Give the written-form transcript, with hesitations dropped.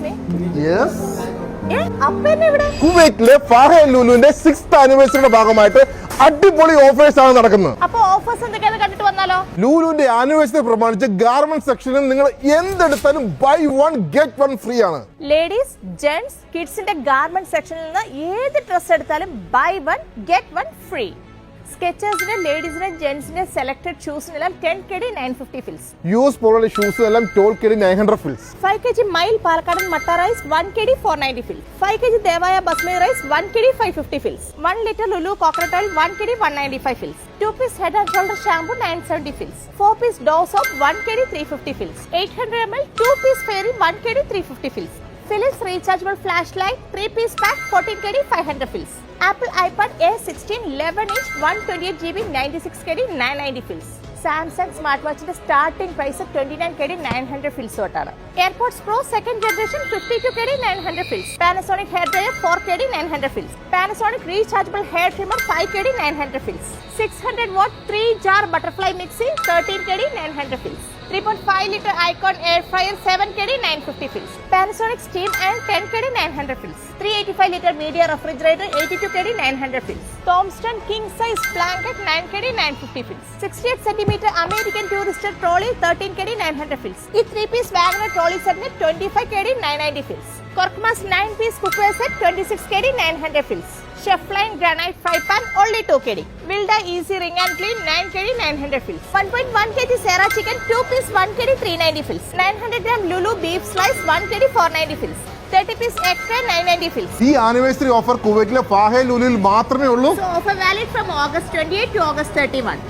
me? Yes. കുവൈറ്റിലെ ഫാഹ ലുലുവിന്റെ 6th ആനിവേഴ്സറിയുടെ ഭാഗമായിട്ട് അടിപൊളി ഓഫേഴ്സ് ആണ് നടക്കുന്നത്. അപ്പോൾ ഓഫേഴ്സ് എന്തൊക്കെയാണെന്ന് കണ്ടിട്ട് വന്നാലോ? ലുലുവിന്റെ ആനിവേഴ്സറി പ്രമാണിച്ച് ഗാർമെന്റ് സെക്ഷനിൽ നിങ്ങൾ എന്തെടുത്താലും ബൈ 1 ഗെറ്റ് 1 ഫ്രീ ആണ്. ലേഡീസ്, ജെന്റ്സ്, കിഡ്സിന്റെ ഗാർമെന്റ് സെക്ഷനിൽ നിന്ന് ഏത് ഡ്രസ് എടുത്താലും ബൈ 1 ഗെറ്റ് 1 ഫ്രീ. സ്കെച്ചേഴ്സിന്റെ ലേഡീസിന്റെ ജെന്റ്സിന്റെ സെലക്ടഡ് ഷൂസിനെല്ലാം 10 KD 950 ഫിൽസ്. യൂസ് പോലുള്ള ഷൂസ് എല്ലാം 12 KD 900 ഫിൽസ്. 5 kg മൈൽ പാലക്കാടൻ matta rice 1 KD 490 fils. 5 kg ദേവായ basmati rice 1 KD 550 fils. 1 litre Lulu coconut oil 1 KD 195 fils. 2 piece head and shoulder shampoo 970 fils. 4 piece dove soap 1 KD 350 fils. 800 ml 2 piece fairy 1 KD 350 fils. Philips rechargeable flashlight 3 piece pack 14 KD 500 fills. Apple iPad A16 11-inch 128 GB 96 KD 990 fills. Samsung smartwatchന്റെ starting price 29 KD 900 fils തൊട്ടാണ്. AirPods Pro second generation 52 KD 900 fils. Panasonic hair dryer 4 KD 900 fils. Panasonic rechargeable hair trimmer 5 KD 900 fils. 600 watt 3 jar butterfly mixie 13 KD 900 fils. 3.5 liter Icon air fryer 7 KD 950 fills. Panasonic steam iron 10 KD 900 fills. 385 liter media refrigerator 82 KD 900 fills. Thomson king size blanket 9 KD 950 fills. 68 cm American Tourister trolley 13 KD 900 fills. This 3 piece Wagner trolley set net 25 KD 990 fills. Corkmas 9 piece cookware set 26 KD 900 fills. Chefline granite fry pan only 2 KD. Wilda easy ring and clean 9 KD 900 fills. 1.1 kg Sarah chicken 2 piece 1 KD 390 fills. 900 gram Lulu beef slice 1 KD 490 fills. 30 piece egg tray 990 fills. ഈ anniversary offer കുവൈറ്റിലെ ഫാഹ ലുലുവിൽ മാത്രമേ ഉള്ളൂ. So offer valid from August 28 to August 31.